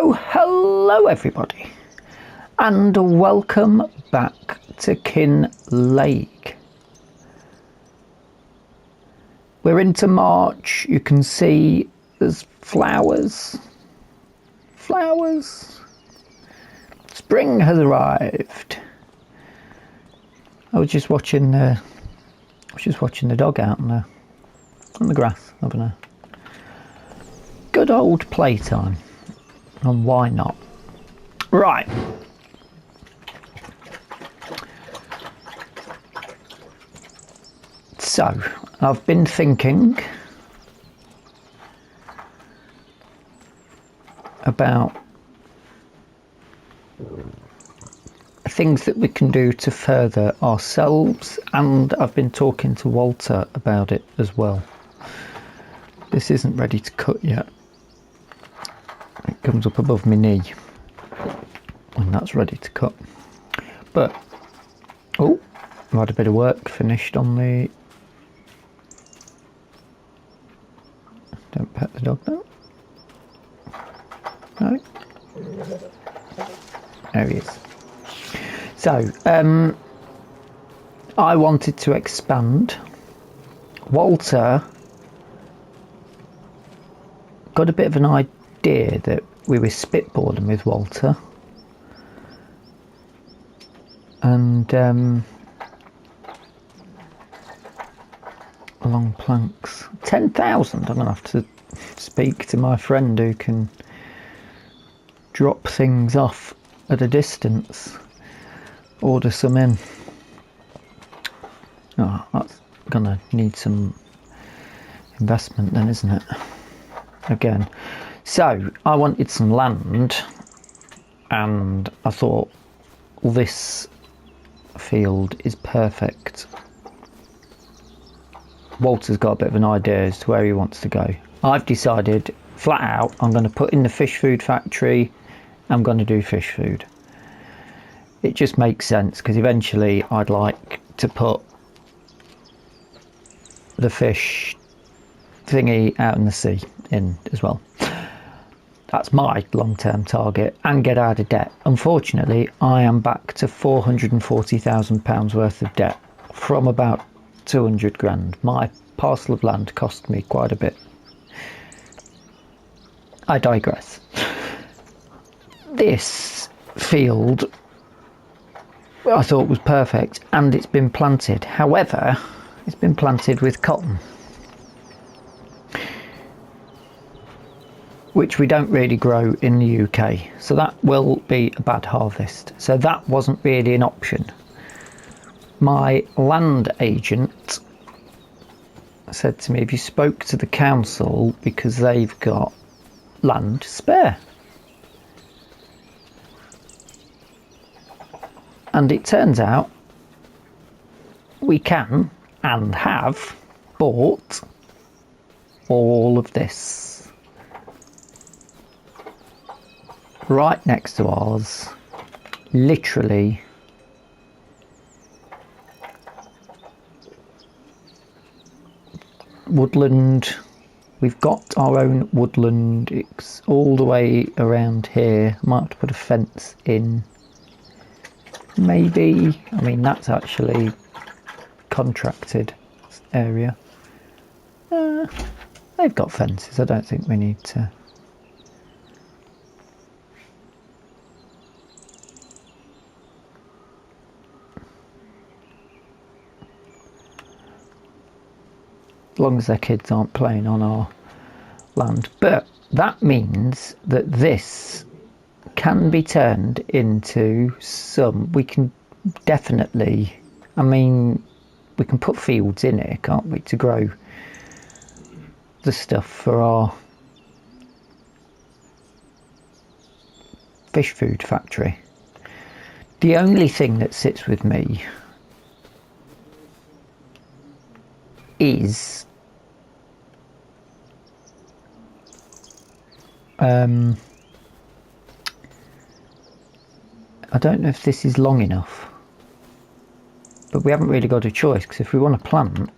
Hello everybody, and welcome back to Kinlaig. We're into March. You can see there's flowers. Spring has arrived. I was just watching the dog out on the grass, having a good old playtime. And why not? Right. So, I've been thinking about things that we can do to further ourselves, and I've been talking to Walter about it as well. This isn't ready to cut yet. It comes up above my knee and that's ready to cut. But I've had a bit of work finished on the... Don't pet the dog now. No. There he is. So I wanted to expand. Walter got a bit of an idea that we were spitballing with Walter, and long planks, 10,000. I'm gonna have to speak to my friend who can drop things off at a distance, order some in. That's gonna need some investment then, isn't it? Again. So I wanted some land, and I thought this field is perfect. Walter's got a bit of an idea as to where he wants to go. I've decided flat out I'm going to put in the fish food factory. I'm going to do fish food. It just makes sense because eventually I'd like to put the fish thingy out in the sea in as well. That's my long-term target, and get out of debt. Unfortunately, I am back to £440,000 worth of debt from about 200 grand. My parcel of land cost me quite a bit. I digress. This field I thought was perfect, and it's been planted. However, it's been planted with cotton, which we don't really grow in the UK, so that will be a bad harvest. So that wasn't really an option. My land agent said to me, have you spoke to the council because they've got land spare? And it turns out we can and have bought all of this right next to ours, literally woodland. We've got our own woodland. It's all the way around here. Might have to put a fence in, maybe. I mean, that's actually contracted area. They've got fences. I don't think we need to. As long as their kids aren't playing on our land. But that means that this can be turned into some, we can definitely, I mean, we can put fields in it, can't we, to grow the stuff for our fish food factory. The only thing that sits with me is I don't know if this is long enough, but we haven't really got a choice, because if we want to plant,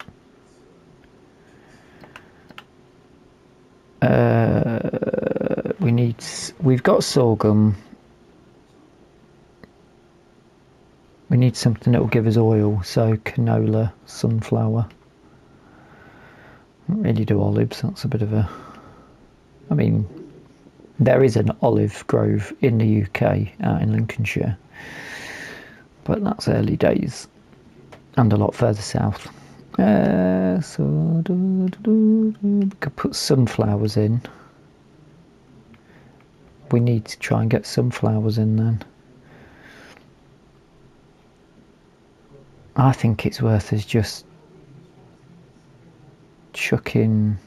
we need we've got sorghum. We need something that will give us oil, so canola, sunflower. I don't really do olives, that's a bit of a... I mean, there is an olive grove in the UK, out in Lincolnshire, but that's early days, and a lot further south. So we could put sunflowers in. We need to try and get sunflowers in then. I think it's worth us just chucking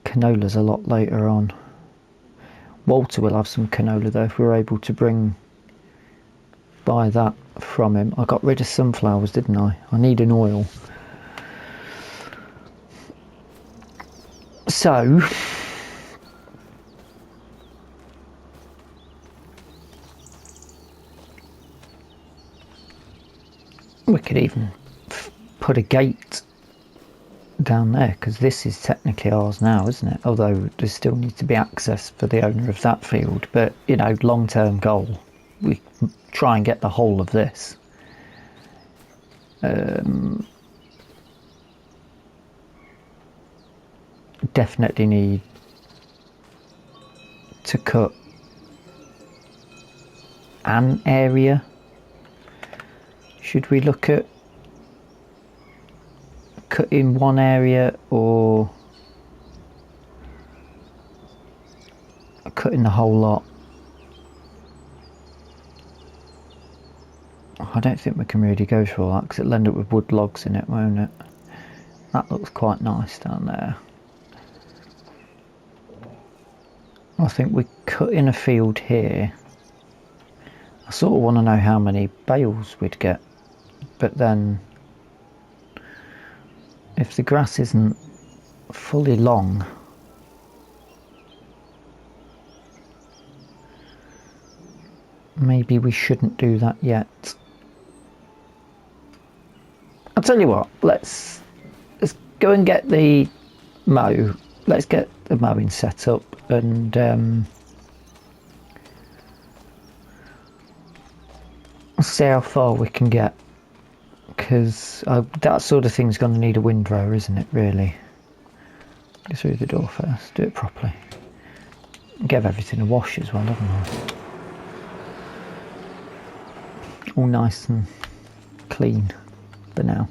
canolas a lot later on. Walter will have some canola though if we're able to buy that from him. I got rid of sunflowers, didn't I? I need an oil. So we could even put a gate down there, because this is technically ours now, isn't it? Although there still needs to be access for the owner of that field. But, you know, long-term goal, we try and get the whole of this. Definitely need to cut an area. Should we look at cutting one area or cutting the whole lot? I don't think we can really go for all that, because it'll end up with wood logs in it, won't it? That looks quite nice down there. I think we cut in a field here. I sort of want to know how many bales we'd get, but then if the grass isn't fully long, maybe we shouldn't do that yet. I'll tell you what, let's go and get the mow. Let's get the mowing set up and see how far we can get, because that sort of thing's going to need a windrow, isn't it, really? Go through the door first, do it properly. Give everything a wash as well, haven't I? All nice and clean for now.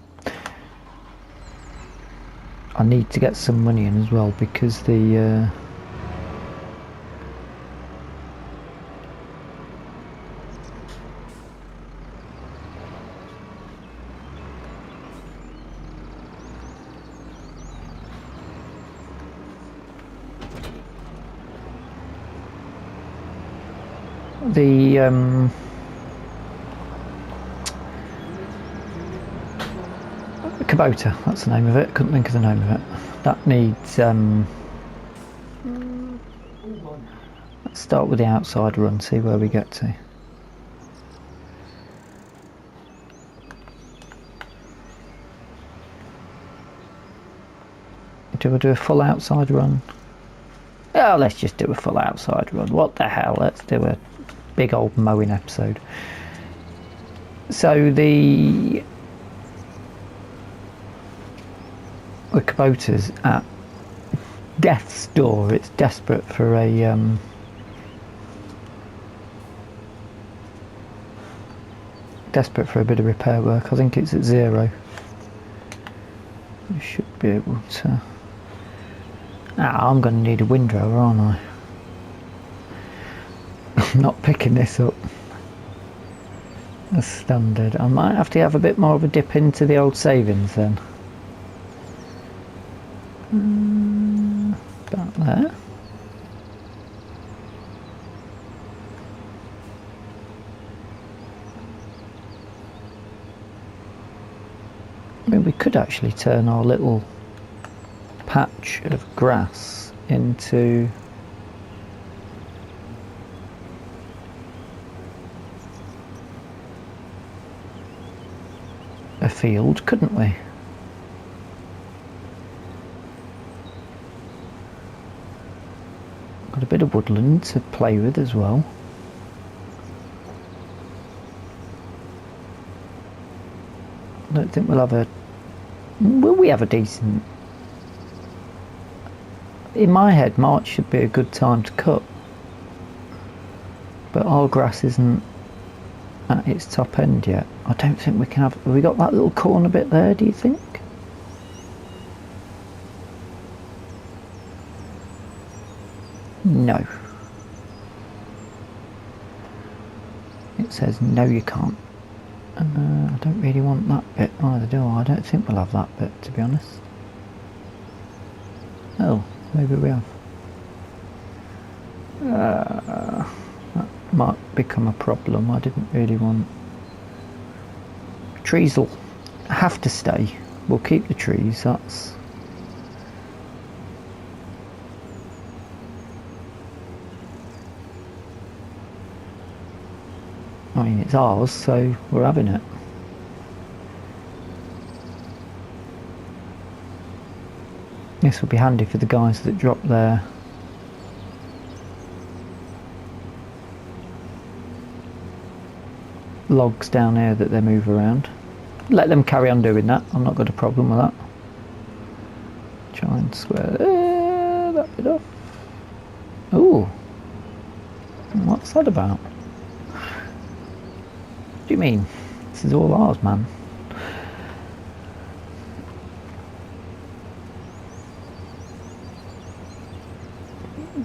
I need to get some money in as well, because the Kubota, that's the name of it. Couldn't think of the name of it. That needs let's start with the outside run, see where we get to. Do I do a full outside run? Oh, let's just do a full outside run. What the hell, let's do a big old mowing episode. So the Kubota's at death's door. It's desperate for a bit of repair work. I think it's at 0. We should be able to... I'm going to need a windrow, aren't I? I'm not picking this up as standard. I might have to have a bit more of a dip into the old savings then. About there. I mean, we could actually turn our little patch of grass into a field, couldn't we? woodland to play with as well. I don't think we'll have a... Will we have a decent... In my head, March should be a good time to cut. But our grass isn't at its top end yet. I don't think we can have... Have we got that little corner bit there, do you think? No. It says no, you can't. I don't really want that bit either, do I? I don't think we'll have that bit, to be honest. Oh, maybe we have. That might become a problem. I didn't really want... Trees will have to stay. We'll keep the trees, that's... I mean, it's ours, so we're having it. This will be handy for the guys that drop their logs down here that they move around. Let them carry on doing that. I've not got a problem with that. Try and square that bit off. Ooh, what's that about? What do you mean? This is all ours, man.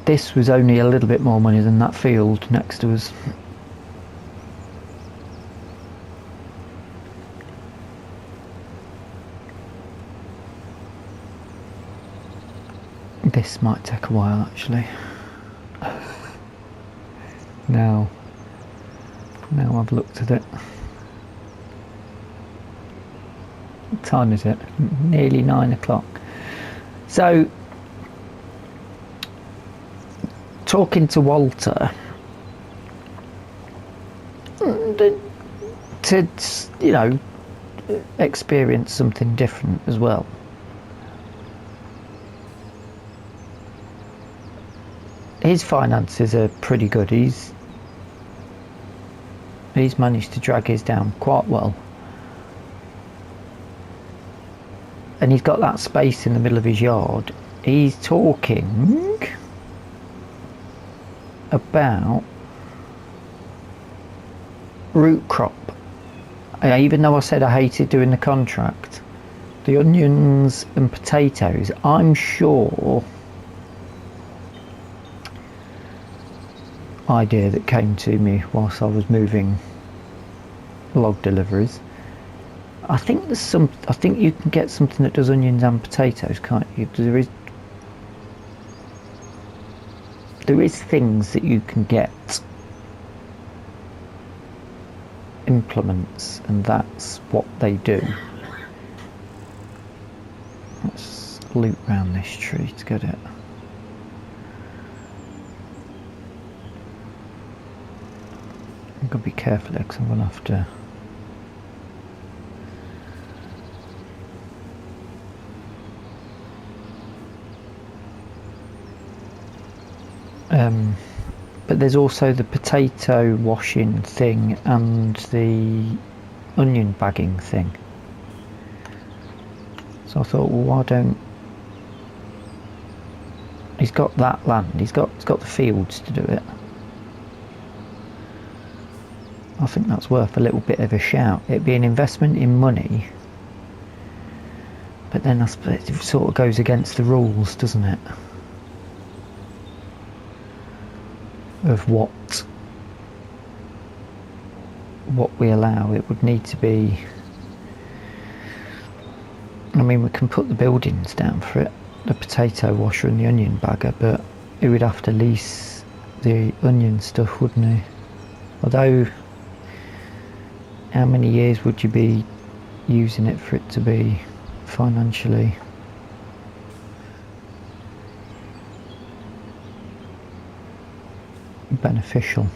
This was only a little bit more money than that field next to us. This might take a while, actually. Now I've looked at it. What time is it? Nearly 9 o'clock. So, talking to Walter, to, you know, experience something different as well. His finances are pretty good. He's managed to drag his down quite well, and he's got that space in the middle of his yard. He's talking about root crop. Even though I said I hated doing the contract, the onions and potatoes, I'm sure, idea that came to me whilst I was moving log deliveries. I think you can get something that does onions and potatoes, can't you? There is things that you can get, implements, and that's what they do. Let's loop round this tree to get it. I've got to be careful because I'm going to have to... But there's also the potato washing thing and the onion bagging thing. So I thought, well, why don't... He's got that land, he's got the fields to do it. I think that's worth a little bit of a shout. It'd be an investment in money, but then I suppose it sort of goes against the rules, doesn't it? Of what we allow. It would need to be... I mean, we can put the buildings down for it, the potato washer and the onion bagger, but he would have to lease the onion stuff, wouldn't he? Although, how many years would you be using it for it to be financially beneficial?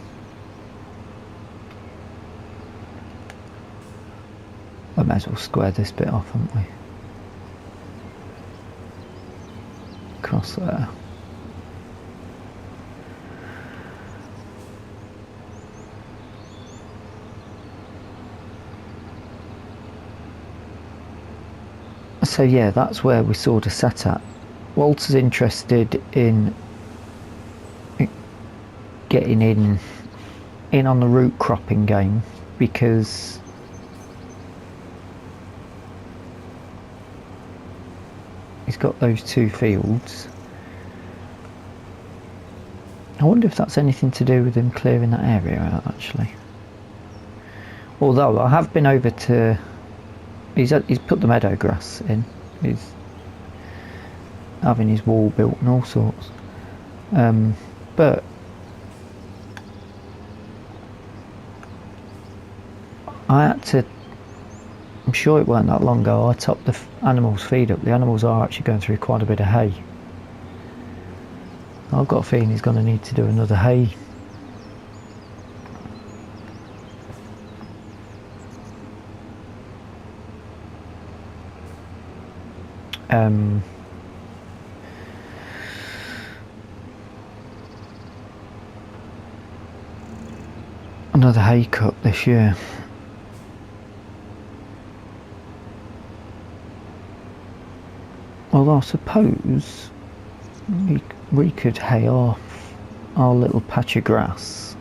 I might as well square this bit off, haven't we? Across there. So yeah, that's where we sort of sat at. Walter's interested in getting in on the root cropping game because he's got those 2 fields. I wonder if that's anything to do with him clearing that area out, actually. Although I have been over to... He's put the meadow grass in. He's having his wall built and all sorts. But I had to... I'm sure it weren't that long ago, I topped the animals' feed up. The animals are actually going through quite a bit of hay. I've got a feeling he's going to need to do another hay. Another hay cut this year. Well, I suppose we could hay off our little patch of grass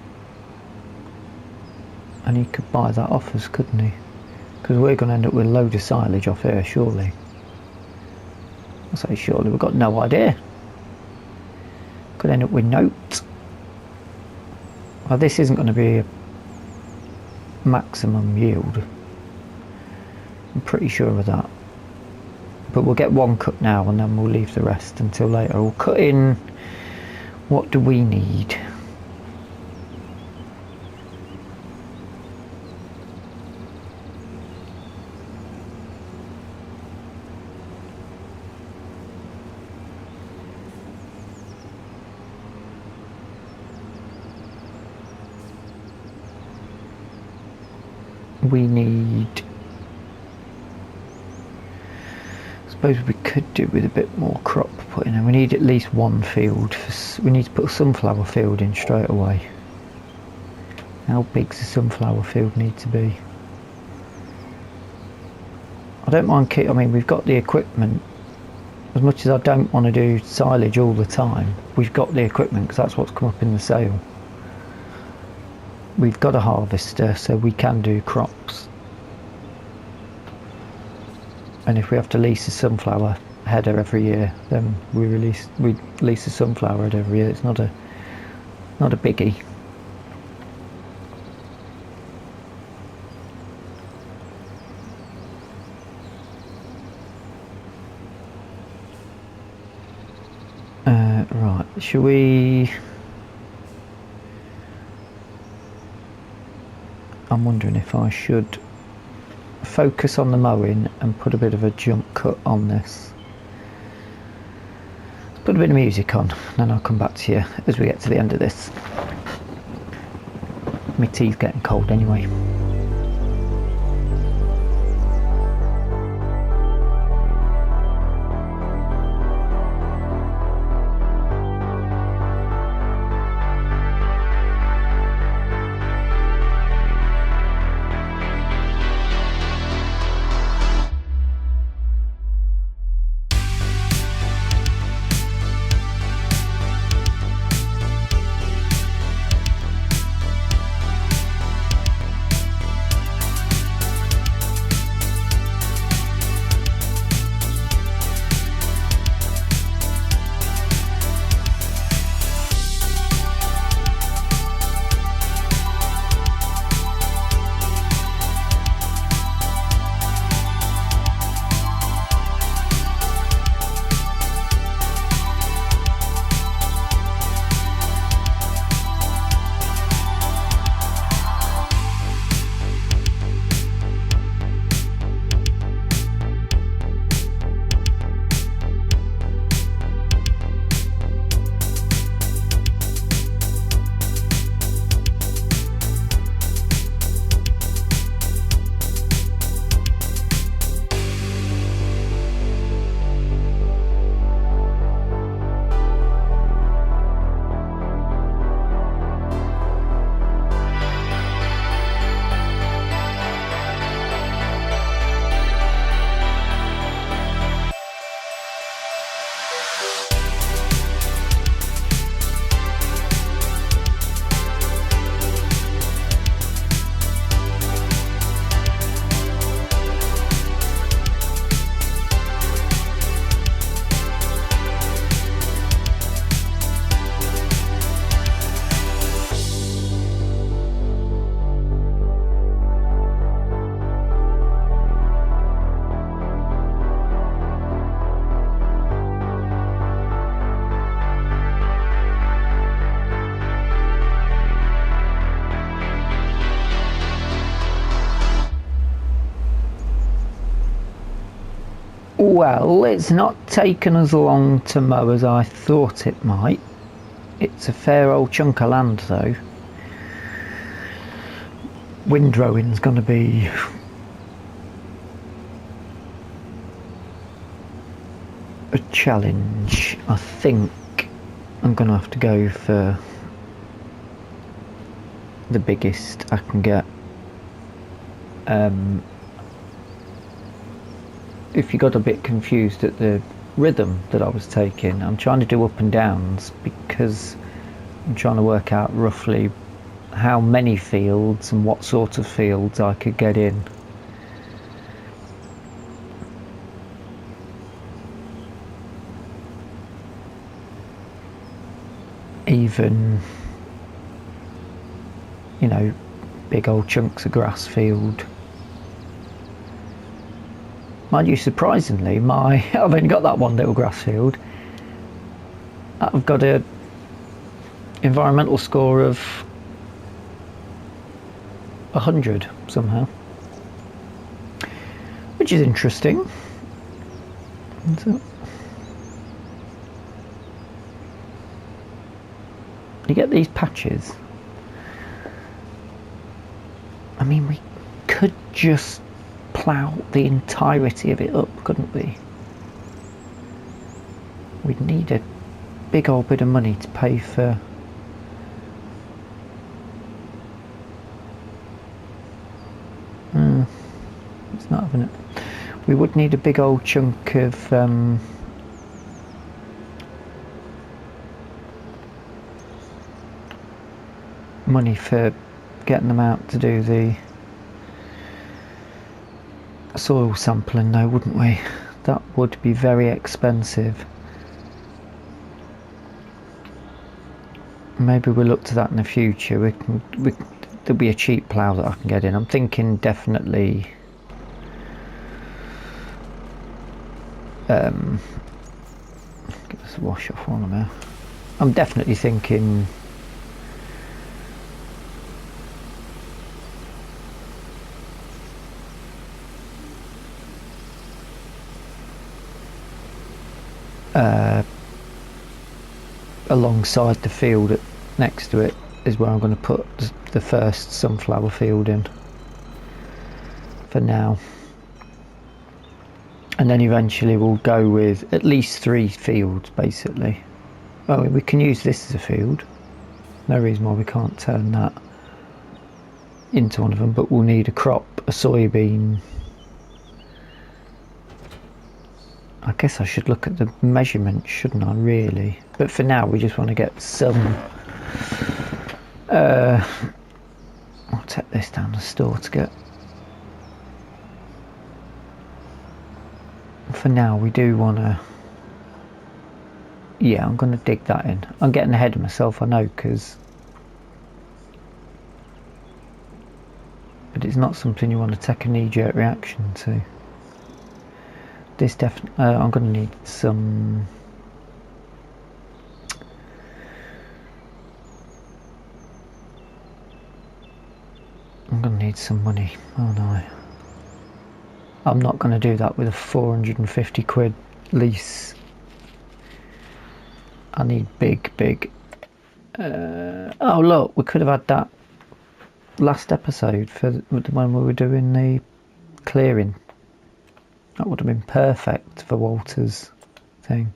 and he could buy that off us, couldn't he? Because we're going to end up with a load of silage off here, surely. I say surely, we've got no idea. Could end up with note. Well, this isn't going to be a maximum yield. I'm pretty sure of that. But we'll get 1 cut now and then we'll leave the rest until later. We'll cut in... What do we need? We need... I suppose we could do with a bit more crop put in. We need at least 1 field. We need to put a sunflower field in straight away. How big does a sunflower field need to be? I don't mind I mean, we've got the equipment. As much as I don't want to do silage all the time, we've got the equipment because that's what's come up in the sale. We've got a harvester, so we can do crops. And if we have to lease a sunflower header every year, then we lease a sunflower header every year. It's not a biggie. Right, shall we... I'm wondering if I should focus on the mowing and put a bit of a jump cut on this. Let's put a bit of music on and then I'll come back to you as we get to the end of this. My tea's getting cold anyway. Well, it's not taken as long to mow as I thought it might. It's a fair old chunk of land though. Windrowing's going to be a challenge. I think I'm going to have to go for the biggest I can get. If you got a bit confused at the rhythm that I was taking, I'm trying to do up and downs because I'm trying to work out roughly how many fields and what sort of fields I could get in. Even, you know, big old chunks of grass field. Mind you, surprisingly, I've only got that one little grass field. I've got a environmental score of 100 somehow, which is interesting. So, you get these patches. I mean, we could just plough the entirety of it up, couldn't we? We'd need a big old bit of money to pay for it's not having it. We would need a big old chunk of money for getting them out to do the soil sampling though, wouldn't we? That would be very expensive. Maybe we'll look to that in the future. There'll be a cheap plough that I can get in. I'm thinking definitely get this wash off one of them. I'm definitely thinking alongside the field next to it is where I'm going to put the first sunflower field in for now, and then eventually we'll go with at least 3 fields basically. Oh, we can use this as a field, no reason why we can't turn that into one of them, but we'll need a crop, a soybean. I guess I should look at the measurements, shouldn't I, really? But for now, we just want to get some... I'll take this down the store to get... For now, we do want to... Yeah, I'm going to dig that in. I'm getting ahead of myself, I know, because... But it's not something you want to take a knee-jerk reaction to. This definitely, I'm going to need some. I'm going to need some money, aren't I? I'm not going to do that with a 450 quid lease. I need big. Oh look, we could have had that last episode for when we were doing the clearing. That would have been perfect for Walter's thing.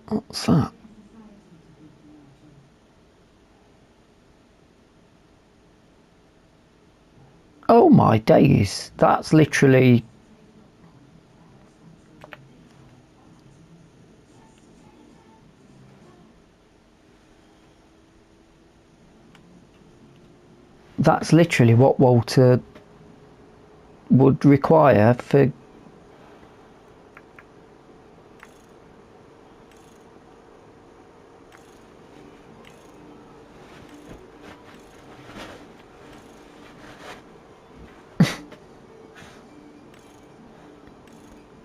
What's that? Oh my days, that's literally... That's literally what Walter would require for...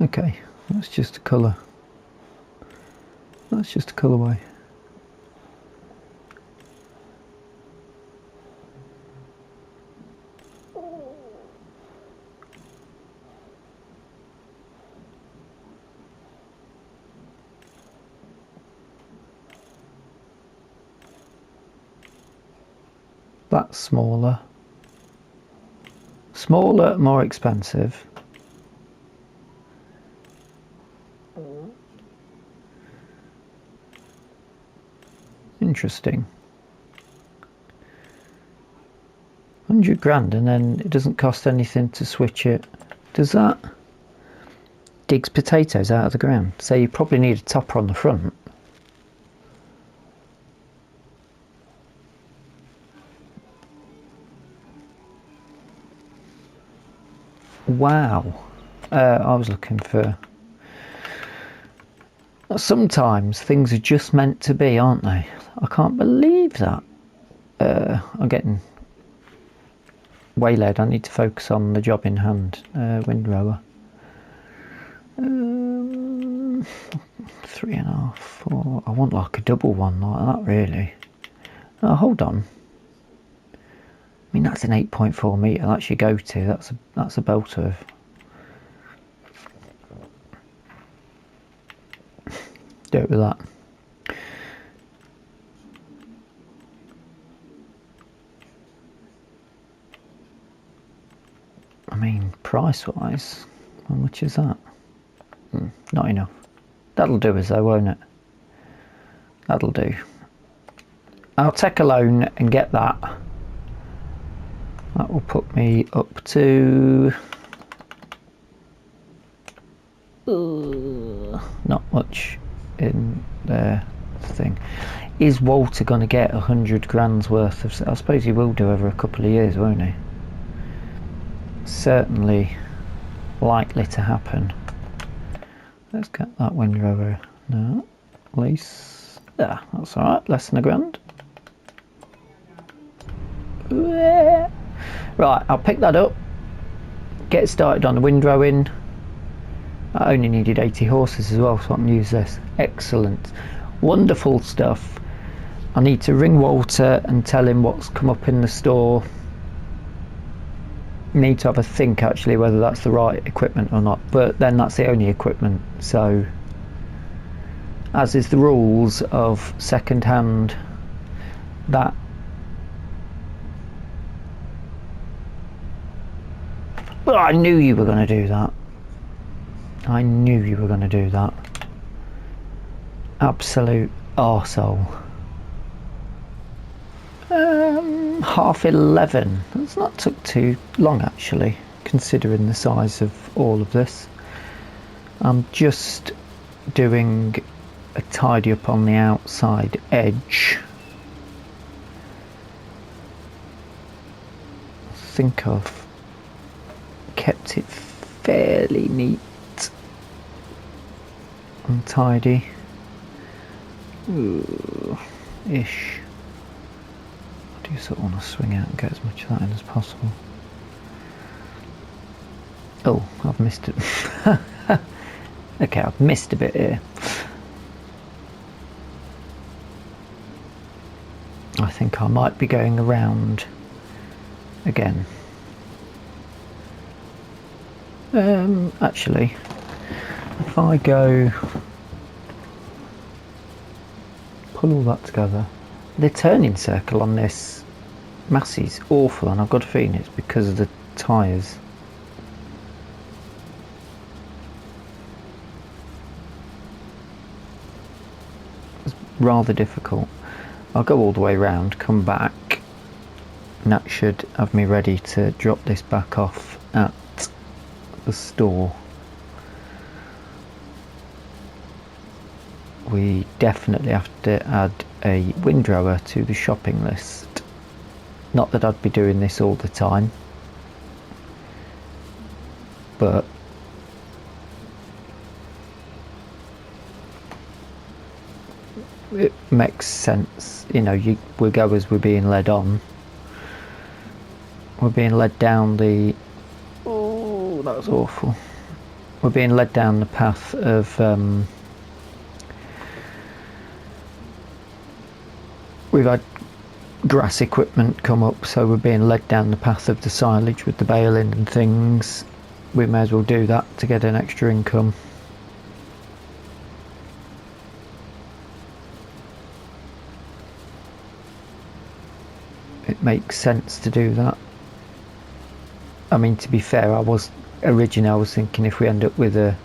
Okay, that's just a colour. That's just a colourway. That's smaller. Smaller, more expensive. Interesting. 100 grand, and then it doesn't cost anything to switch it. Does that? Digs potatoes out of the ground. So you probably need a topper on the front. Wow. I was looking for... Sometimes things are just meant to be, aren't they? I can't believe that. I'm getting waylaid. I need to focus on the job in hand. Windrower. 3.5, 4. I want like a double one like that, really. Oh, hold on. I mean, that's an 8.4 metre. That's your go-to. That's a belter. Do it with that. I mean, price-wise, how much is that? Not enough. That'll do us though, won't it? That'll do. I'll take a loan and get that. That will put me up to... not much in their thing. Is Walter going to get 100 grand's worth of... I suppose he will do over a couple of years, won't he? Certainly likely to happen. Let's get that windrower now. Lease. Ah, that's alright, less than a grand. Right, I'll pick that up. Get started on the windrowing. I only needed 80 horses as well, so I can use this. Excellent. Wonderful stuff. I need to ring Walter and tell him what's come up in the store. Need to have a think actually whether that's the right equipment or not, but then that's the only equipment, so as is the rules of second hand, that well, I knew you were going to do that. I knew you were going to do that. Absolute arsehole. 11:30. That's not took too long actually, considering the size of all of this. I'm just doing a tidy up on the outside edge. I think I've kept it fairly neat and tidy. Ish. I do sort of want to swing out and get as much of that in as possible. Oh, I've missed it. Okay, I've missed a bit here. I think I might be going around again. Actually, if I go pull all that together, the turning circle on this Massey's awful, and I've got a feeling it's because of the tyres. It's rather difficult. I'll go all the way round, come back, and that should have me ready to drop this back off at the store. We definitely have to add a windrower to the shopping list. Not that I'd be doing this all the time, but it makes sense. You know, we go as we're being led on. We're being led down the... Oh, that was awful. We're being led down the path of... we've had grass equipment come up, so we're being led down the path of the silage with the baling and things. We may as well do that to get an extra income. It makes sense to do that. I mean, to be fair, originally I was thinking if we end up with a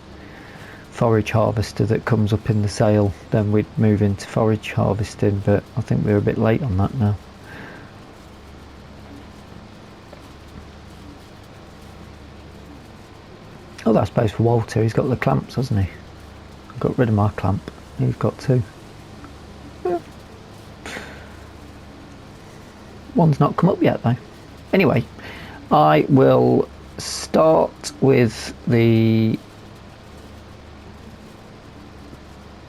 forage harvester that comes up in the sale, then we'd move into forage harvesting, but I think we're a bit late on that now. Oh, that's space for Walter. He's got the clamps, hasn't he? I got rid of my clamp. He's got two. Yeah. One's not come up yet though. Anyway, I will start with the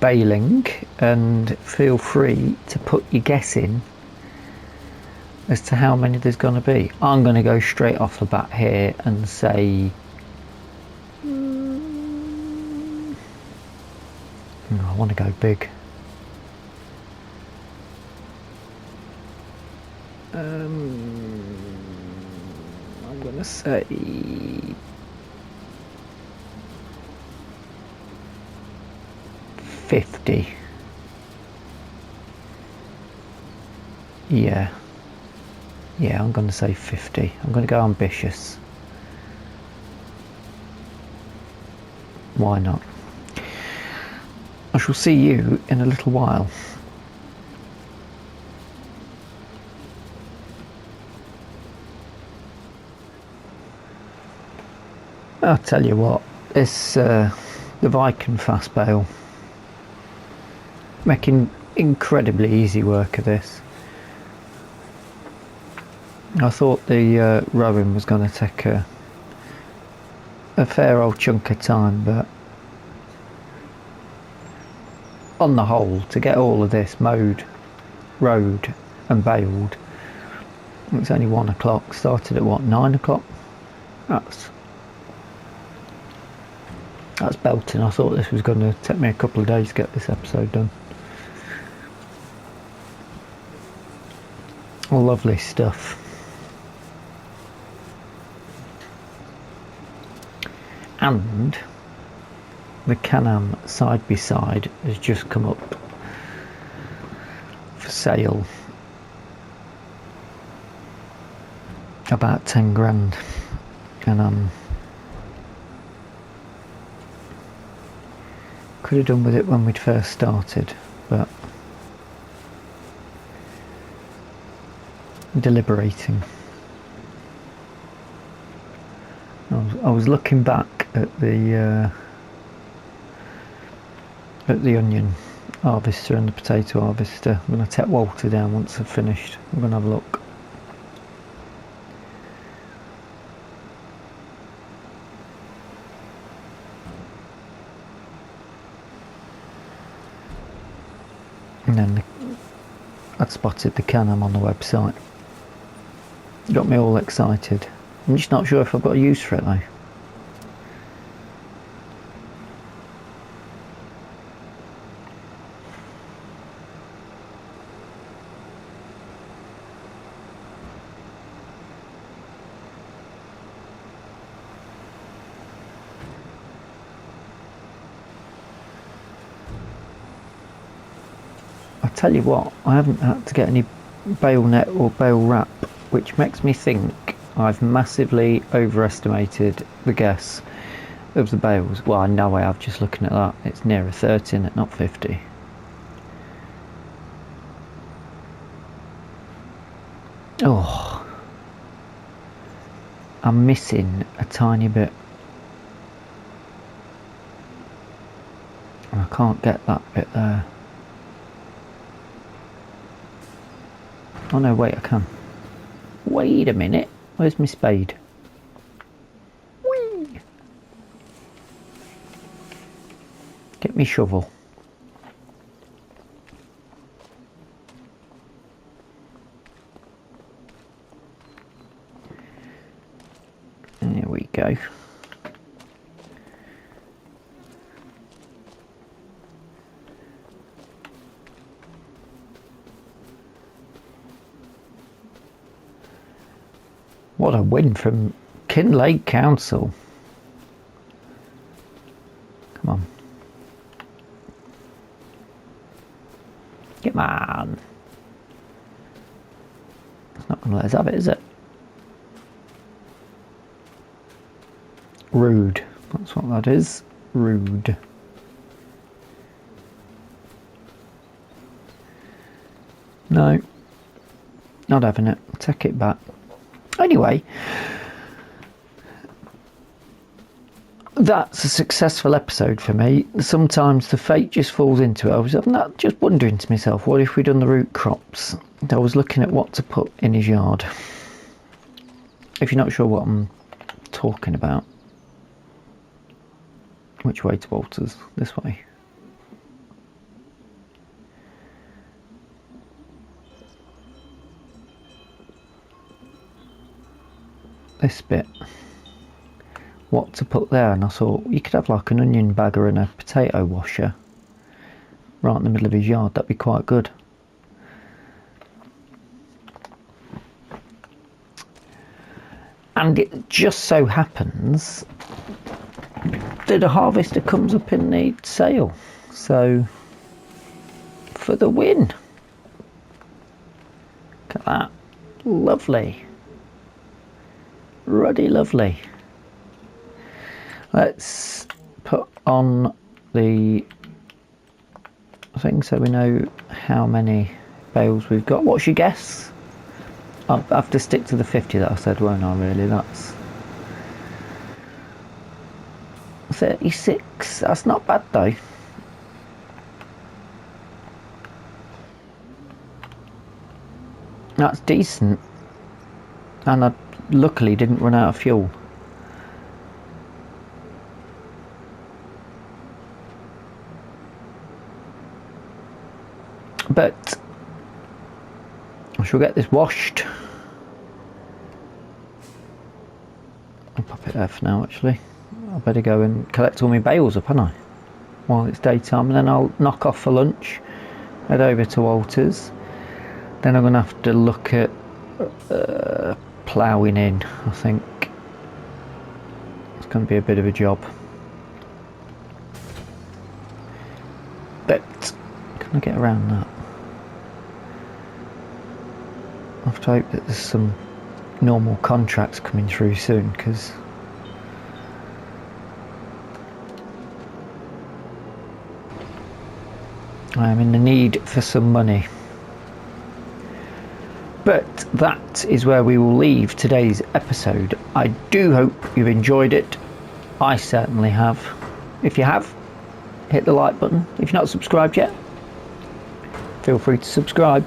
baling, and feel free to put your guess in as to how many there's going to be. I'm going to go straight off the bat here and say I want to go big. I'm going to say 50. Yeah, I'm going to say 50. I'm going to go ambitious. Why not? I shall see you in a little while. I'll tell you what, it's the Viking fast bale, making incredibly easy work of this. I thought the rowing was going to take a fair old chunk of time, but on the whole, to get all of this mowed, rowed and baled, it's only 1 o'clock. Started at what, 9 o'clock? That's belting. I thought this was going to take me a couple of days to get this episode done. Lovely stuff. And the Can-Am side by side has just come up for sale. About 10 grand. And could have done with it when we'd first started, but deliberating. I was looking back at the onion harvester and the potato harvester. I'm going to take Walter down once I've finished. I'm going to have a look. And then I'd spotted the Can-Am on the website. Got me all excited. I'm just not sure if I've got a use for it though. I tell you what, I haven't had to get any bale net or bale wrap, which makes me think I've massively overestimated the guess of the bales. Well, I know I have, just looking at that. It's nearer 30 in it, not 50. Oh, I'm missing a tiny bit. I can't get that bit there. Oh no, wait, I can. Wait a minute, where's my spade? Whee! Get me shovel. There we go. What a win from Kinlaig Council. Come on. Come on. Not going to let us have it, is it? Rude. That's what that is. Rude. No. Not having it. Take it back. Anyway. That's a successful episode for me. Sometimes the fate just falls into it. I was not just wondering to myself, what if we'd done the root crops? I was looking at what to put in his yard. If you're not sure what I'm talking about. Which way to Walters? This way. This bit. What to put there, and I thought you could have like an onion bagger and a potato washer right in the middle of his yard. That'd be quite good. And it just so happens that a harvester comes up in the sale, so for the win. Look at that. Lovely. Ruddy lovely. Let's put on the thing so we know how many bales we've got. What's your guess? I'll have to stick to the 50 that I said, won't I, really? That's 36. That's not bad, though. That's decent. And I luckily didn't run out of fuel. But I shall get this washed. I'll pop it there for now, actually. I better go and collect all my bales up, haven't I? While it's daytime, and then I'll knock off for lunch, head over to Walters. Then I'm going to have to look at ploughing in, I think. It's going to be a bit of a job. But can I get around that? I have to hope that there's some normal contracts coming through soon, because I am in the need for some money. But that is where we will leave today's episode. I do hope you've enjoyed it. I certainly have. If you have, hit the like button. If you're not subscribed yet, feel free to subscribe.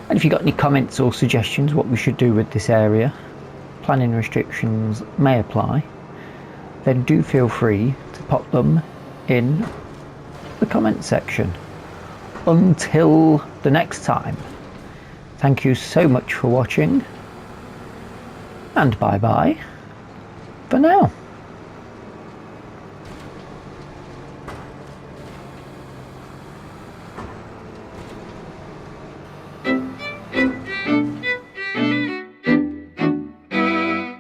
And if you've got any comments or suggestions what we should do with this area, planning restrictions may apply, then do feel free to pop them in the comment section. Until the next time, thank you so much for watching, and bye bye for now.